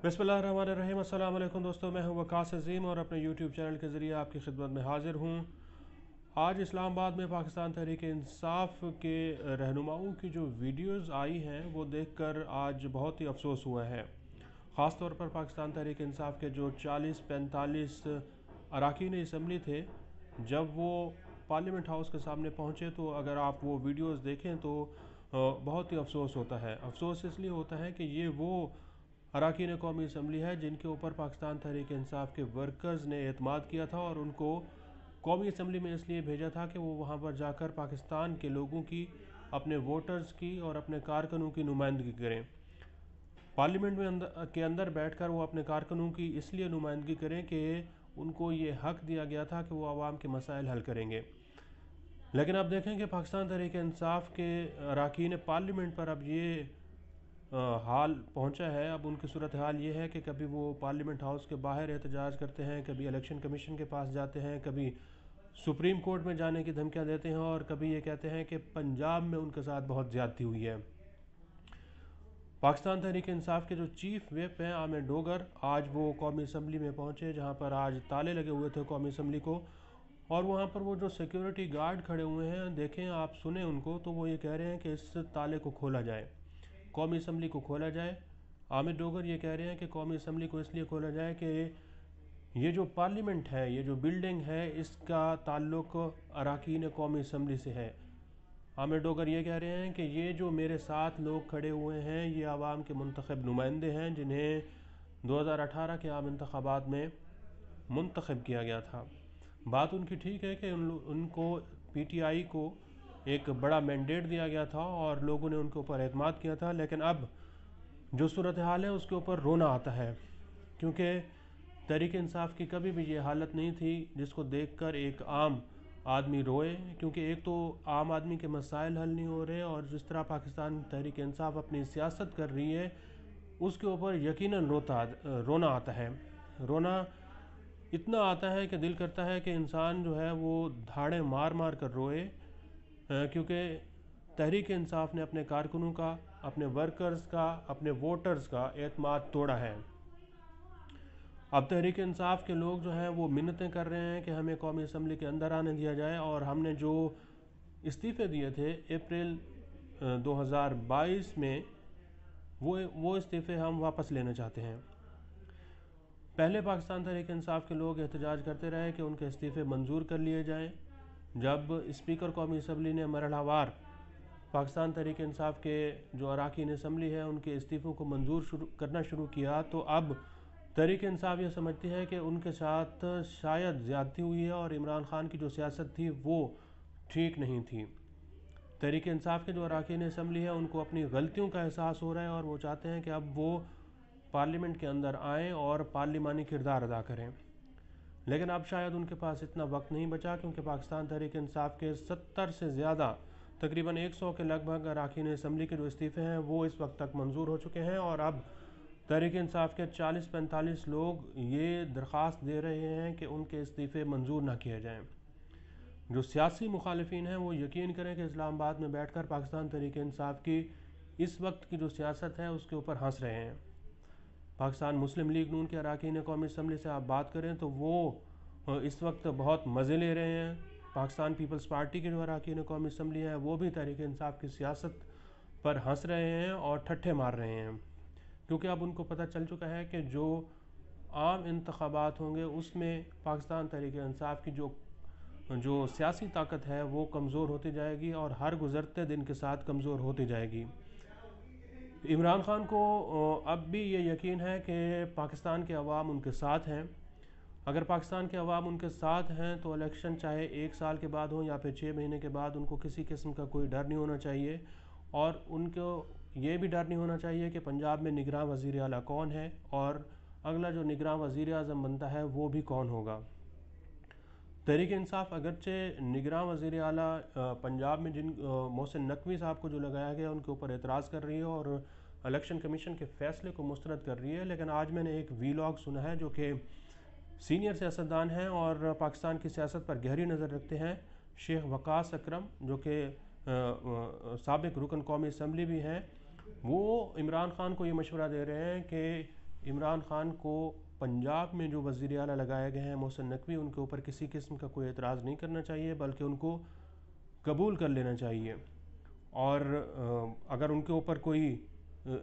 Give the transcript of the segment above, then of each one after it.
बिस्मिल्लाहिर्रहमानिर्रहीम। अस्सलाम वालेकुम दोस्तों, मैं हूं वकास अज़ीम और अपने यूट्यूब चैनल के ज़रिए आपकी खिदमत में हाज़िर हूं। आज इस्लामाबाद में पाकिस्तान तहरीक इंसाफ के रहनुमाओं की जो वीडियोस आई हैं वो देखकर आज बहुत ही अफसोस हुआ है। ख़ास तौर पर पाकिस्तान तहरीक इंसाफ के जो 40-45 अरकान असम्बली थे, जब वो पार्लियामेंट हाउस के सामने पहुँचे तो अगर आप वो वीडियोस देखें तो बहुत ही अफसोस होता है। अफसोस इसलिए होता है कि ये वो अरकान कौमी असम्बली है जिनके ऊपर पाकिस्तान तहरीक इंसाफ के वर्कर्स ने एतमाद किया था और उनको कौमी असम्बली में इसलिए भेजा था कि वो वहाँ पर जाकर पाकिस्तान के लोगों की, अपने वोटर्स की और अपने कारकुनों की नुमाइंदगी करें। पार्लियामेंट में के अंदर बैठकर वो अपने कारकुनों की इसलिए नुमाइंदगी करें कि उनको ये हक दिया गया था कि वो आवाम के मसाइल हल करेंगे। लेकिन अब देखें कि पाकिस्तान तहरीक इंसाफ के अरकान पार्लियामेंट पर अब ये हाल पहुंचा है। अब उनकी सूरत हाल ये है कि कभी वो पार्लियामेंट हाउस के बाहर एहतजाज करते हैं, कभी इलेक्शन कमीशन के पास जाते हैं, कभी सुप्रीम कोर्ट में जाने की धमकियां देते हैं और कभी ये कहते हैं कि पंजाब में उनके साथ बहुत ज़्यादती हुई है। पाकिस्तान तहरीक इंसाफ के जो चीफ व्हिप हैं आमिर डोगर, आज वो कौमी असम्बली में पहुंचे जहां पर आज ताले लगे हुए थे कौमी असम्बली को, और वहां पर वो जो सिक्योरिटी गार्ड खड़े हुए हैं, देखें आप, सुने उनको, तो वो ये कह रहे हैं कि इस ताले को खोला जाए, कौमी असम्बली को खोला जाए। आमिर डोगर ये कह रहे हैं कि कौमी असम्बली को इसलिए खोला जाए कि ये जो पार्लियामेंट है, ये जो बिल्डिंग है, इसका ताल्लुक़ अरकान कौमी असम्बली से है। आमिर डोगर ये कह रहे हैं कि ये जो मेरे साथ लोग खड़े हुए हैं ये आवाम के मुंतखब नुमाइंदे हैं जिन्हें 2018 के आम इंतखाबात में मुंतखब किया गया था। बात उनकी ठीक है कि उनको PTI को एक बड़ा मैंडेट दिया गया था और लोगों ने उनके ऊपर एतमाद किया था, लेकिन अब जो सूरत हाल है उसके ऊपर रोना आता है, क्योंकि तहरीक इंसाफ की कभी भी ये हालत नहीं थी जिसको देखकर एक आम आदमी रोए। क्योंकि एक तो आम आदमी के मसाइल हल नहीं हो रहे और जिस तरह पाकिस्तान तहरीक इंसाफ अपनी सियासत कर रही है उसके ऊपर यकीनन रोना आता है। रोना इतना आता है कि दिल करता है कि इंसान जो है वो धाड़े मार मार कर रोए, क्योंकि तहरीक इंसाफ ने अपने कारकुनों का, अपने वर्कर्स का, अपने वोटर्स का एतमाद तोड़ा है। अब तहरीक इंसाफ के लोग जो हैं वो मिन्नतें कर रहे हैं कि हमें कौमी असम्बली के अंदर आने दिया जाए और हमने जो इस्तीफ़े दिए थे अप्रैल 2022 में, वो इस्तीफ़े हम वापस लेना चाहते हैं। पहले पाकिस्तान तहरीक इंसाफ के लोग एहतजाज करते रहे कि उनके इस्तीफ़े मंजूर कर लिए जाएं। जब स्पीकर कौमी असम्बली ने मरहलावार पाकिस्तान तहरीक इंसाफ के जो अरकान असम्बली है उनके इस्तीफ़ों को मंजूर करना शुरू किया, तो अब तहरीक इंसाफ ये समझती है कि उनके साथ शायद ज़्यादती हुई है और इमरान खान की जो सियासत थी वो ठीक नहीं थी। तहरीक इंसाफ के जो अरकान असम्बली है उनको अपनी गलतियों का एहसास हो रहा है और वो चाहते हैं कि अब वो पार्लियामेंट के अंदर आएँ और पार्लिमानी किरदार अदा करें। लेकिन अब शायद उनके पास इतना वक्त नहीं बचा, क्योंकि पाकिस्तान तहरीक इंसाफ के 70 से ज़्यादा, तकरीबन 100 के लगभग अरकान असम्बली के जो इस्तीफ़े हैं वो इस वक्त तक मंजूर हो चुके हैं और अब तहरीक इंसाफ के 40-45 लोग ये दरख्वास्त दे रहे हैं कि उनके इस्तीफ़े मंजूर ना किए जाएँ। जो सियासी मुखालिफिन हैं वो यकीन करें कि इस्लामाबाद में बैठकर पाकिस्तान तहरीक इंसाफ की इस वक्त की जो सियासत है उसके ऊपर हंस रहे हैं। पाकिस्तान मुस्लिम लीग नून के अरकान कौमी असम्बली से आप बात करें तो वो इस वक्त बहुत मज़े ले रहे हैं। पाकिस्तान पीपल्स पार्टी के जो अरकान कौमी असम्बली है वो भी तहरीक इंसाफ की सियासत पर हंस रहे हैं और ठट्ठे मार रहे हैं, क्योंकि अब उनको पता चल चुका है कि जो आम इंतखाबात होंगे उसमें पाकिस्तान तहरीक इंसाफ की जो सियासी ताकत है वो कमज़ोर होती जाएगी और हर गुज़रते दिन के साथ कमज़ोर होती जाएगी। इमरान खान को अब भी ये यकीन है कि पाकिस्तान के अवाम उनके साथ हैं। अगर पाकिस्तान के अवाम उनके साथ हैं तो इलेक्शन चाहे 1 साल के बाद हो या फिर 6 महीने के बाद, उनको किसी किस्म का कोई डर नहीं होना चाहिए और उनको ये भी डर नहीं होना चाहिए कि पंजाब में निगरान वज़ीर आला कौन है और अगला जो निगरान वज़ीर आज़म बनता है वो भी कौन होगा। तहरीक इंसाफ अगरचे निगरान वज़ीर आला पंजाब में जिन मोहसिन नकवी साहब को जो लगाया गया उनके ऊपर एतराज़ कर रही है और इलेक्शन कमीशन के फ़ैसले को मुस्तरद कर रही है, लेकिन आज मैंने एक वीलॉग सुना है जो कि सीनियर सियासतदान हैं और पाकिस्तान की सियासत पर गहरी नज़र रखते हैं, शेख वकास अकरम, जो कि साबिक़ रुकन कौमी असम्बली भी हैं। वो इमरान खान को ये मशवरा दे रहे हैं कि عمران خان کو پنجاب میں جو وزیر اعلیٰ لگائے گئے ہیں محسن نقوی، ان کے اوپر کسی قسم کا کوئی اعتراض نہیں کرنا چاہیے، بلکہ ان کو قبول کر لینا چاہیے۔ اور اگر ان کے اوپر کوئی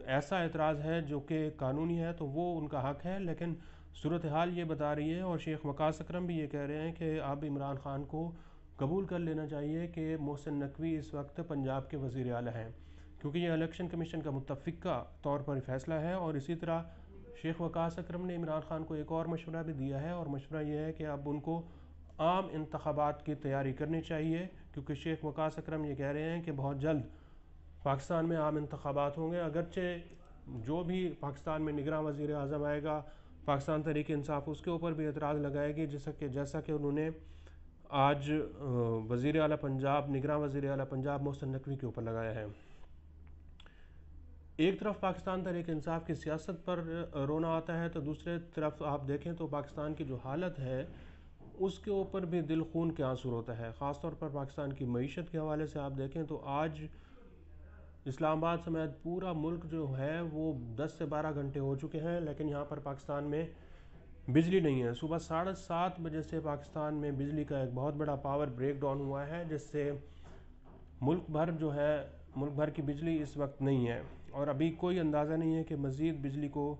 ایسا اعتراض ہے جو کہ قانونی ہے تو وہ ان کا حق ہے، لیکن صورتحال یہ بتا رہی ہے، اور شیخ وقاص اکرم بھی یہ کہہ رہے ہیں کہ اب عمران خان کو قبول کر لینا چاہیے کہ محسن نقوی اس وقت پنجاب کے وزیر اعلیٰ ہیں، کیونکہ یہ الیکشن کمیشن کا متفقہ طور پر فیصلہ ہے۔ اور اسی طرح شیخ وقاص اکرم نے عمران خان کو ایک اور مشورہ بھی دیا ہے، اور مشورہ یہ ہے کہ اب ان کو عام انتخابات کی تیاری کرنی چاہیے، کیونکہ شیخ وقاص اکرم یہ کہہ رہے ہیں کہ بہت جلد پاکستان میں عام انتخابات ہوں گے۔ اگرچہ جو بھی پاکستان میں نگراں وزیر اعظم آئے گا، پاکستان تحریک انصاف اس کے اوپر بھی اعتراض لگائے گی، جیسا کہ انہوں نے آج وزیر اعلیٰ پنجاب، نگراں وزیر اعلیٰ پنجاب محسن نقوی کے اوپر لگایا ہے۔ ایک طرف پاکستان تحریک انصاف کی سیاست پر رونا آتا ہے، تو دوسرے طرف آپ دیکھیں تو پاکستان کی جو حالت ہے اس کے اوپر بھی دل خون کے آنسو ہوتا ہے، خاص طور پر پاکستان کی معیشت کے حوالے سے آپ دیکھیں تو آج اسلام آباد سمیت پورا ملک جو ہے وہ 10 سے 12 گھنٹے ہو چکے ہیں، لیکن یہاں پر پاکستان میں بجلی نہیں ہے۔ صبح 7:30 بجے سے پاکستان میں بجلی کا ایک بہت بڑا پاور بریک ڈاؤن ہوا ہے، جس سے ملک بھر کی بجلی اس وقت نہیں ہے، اور ابھی کوئی اندازہ نہیں ہے کہ مزید بجلی کو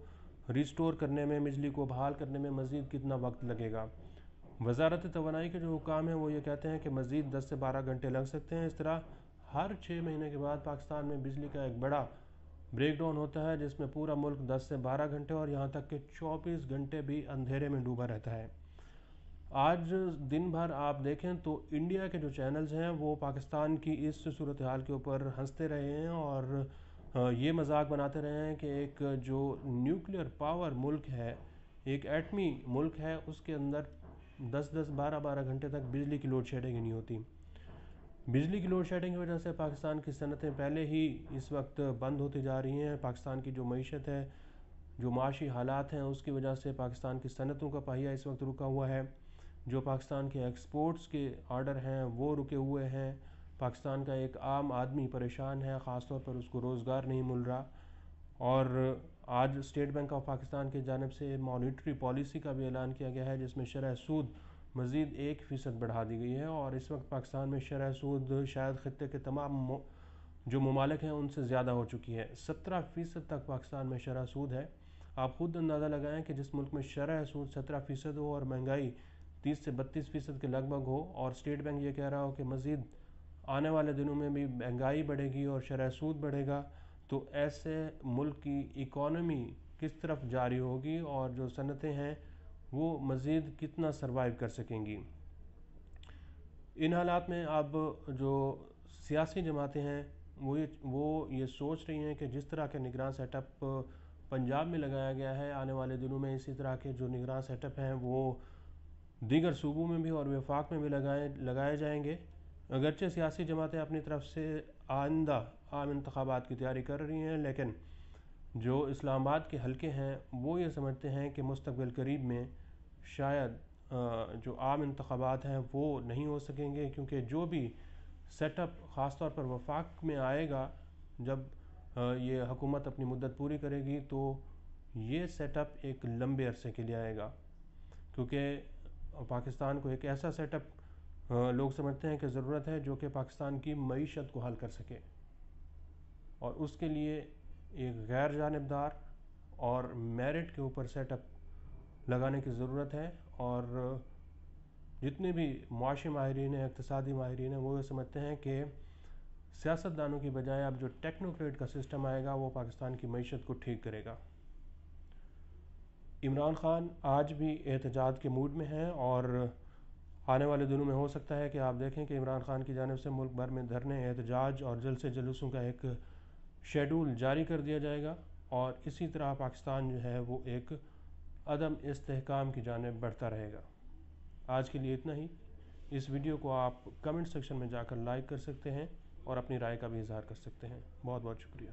ریسٹور کرنے میں، بجلی کو بحال کرنے میں مزید کتنا وقت لگے گا۔ وزارت توانائی کے جو حکام ہیں وہ یہ کہتے ہیں کہ مزید 10 سے 12 گھنٹے لگ سکتے ہیں۔ اس طرح ہر 6 مہینے کے بعد پاکستان میں بجلی کا ایک بڑا بریک ڈاؤن ہوتا ہے، جس میں پورا ملک 10 سے 12 گھنٹے اور یہاں تک کہ 24 گھنٹے بھی اندھیرے میں ڈوبا رہتا ہے۔ آج دن بھر آپ دیکھیں تو انڈیا کے جو چینلز ہیں وہ پاکستان کی اس صورتحال کے اوپر ہنستے رہے ہیں، اور یہ مذاق بناتے رہے ہیں کہ ایک جو نیوکلیئر پاور ملک ہے، ایک ایٹمی ملک ہے، اس کے اندر 12 گھنٹے تک بجلی کی لوڈ شیڈنگ نہیں ہوتی۔ بجلی کی لوڈ شیڈنگ کی وجہ سے پاکستان کی صنعتیں پہلے ہی اس وقت بند ہوتی جا رہی ہیں۔ پاکستان کی جو معیشت ہے، جو معاشی حالات ہیں، اس کی وجہ سے پاکستان کی صنعتوں کا پہیہ اس وقت رکا ہوا ہے۔ جو پاکستان کے ایکسپورٹس کے آرڈر ہیں وہ رکے ہوئے ہیں۔ پاکستان کا ایک عام آدمی پریشان ہے، خاص طور پر اس کو روزگار نہیں مل رہا۔ اور آج اسٹیٹ بینک آف پاکستان کی جانب سے مانیٹری پالیسی کا بھی اعلان کیا گیا ہے، جس میں شرح سود مزید 1% بڑھا دی گئی ہے، اور اس وقت پاکستان میں شرح سود شاید خطے کے تمام جو ممالک ہیں ان سے زیادہ ہو چکی ہے۔ 17% تک پاکستان میں شرح سود ہے۔ آپ خود اندازہ لگائیں کہ جس ملک میں شرح سود 17% ہو اور مہنگائی 30 سے 32% کے لگ بھگ ہو، اور اسٹیٹ بینک یہ کہہ رہا ہو کہ مزید آنے والے دنوں میں بھی مہنگائی بڑھے گی اور شرح سود بڑھے گا، تو ایسے ملک کی اکانومی کس طرف جاری ہوگی، اور جو صنعتیں ہیں وہ مزید کتنا سروائیو کر سکیں گی۔ ان حالات میں اب جو سیاسی جماعتیں ہیں وہ یہ سوچ رہی ہیں کہ جس طرح کے نگراں سیٹ اپ پنجاب میں لگایا گیا ہے، آنے والے دنوں میں اسی طرح کے جو نگراں سیٹ اپ ہیں وہ دیگر صوبوں میں بھی اور وفاق میں بھی لگائے جائیں گے۔ اگرچہ سیاسی جماعتیں اپنی طرف سے آئندہ عام انتخابات کی تیاری کر رہی ہیں، لیکن جو اسلام آباد کے حلقے ہیں وہ یہ سمجھتے ہیں کہ مستقبل قریب میں شاید جو عام انتخابات ہیں وہ نہیں ہو سکیں گے، کیونکہ جو بھی سیٹ اپ خاص طور پر وفاق میں آئے گا، جب یہ حکومت اپنی مدت پوری کرے گی، تو یہ سیٹ اپ ایک لمبے عرصے کے لیے آئے گا، کیونکہ پاکستان کو ایک ایسا سیٹ اپ لوگ سمجھتے ہیں کہ ضرورت ہے جو کہ پاکستان کی معیشت کو حل کر سکے، اور اس کے لیے ایک غیر جانبدار اور میرٹ کے اوپر سیٹ اپ لگانے کی ضرورت ہے۔ اور جتنے بھی معاشی ماہرین ہیں، اقتصادی ماہرین ہیں، وہ یہ سمجھتے ہیں کہ سیاستدانوں کی بجائے اب جو ٹیکنوکریٹ کا سسٹم آئے گا وہ پاکستان کی معیشت کو ٹھیک کرے گا۔ عمران خان آج بھی احتجاج کے موڈ میں ہیں، اور آنے والے دنوں میں ہو سکتا ہے کہ آپ دیکھیں کہ عمران خان کی جانب سے ملک بھر میں دھرنے، احتجاج اور جلسے جلوسوں کا ایک شیڈول جاری کر دیا جائے گا، اور اسی طرح پاکستان جو ہے وہ ایک عدم استحکام کی جانب بڑھتا رہے گا۔ آج کے لیے اتنا ہی۔ اس ویڈیو کو آپ کمنٹ سیکشن میں جا کر لائک کر سکتے ہیں اور اپنی رائے کا بھی اظہار کر سکتے ہیں۔ بہت بہت شکریہ۔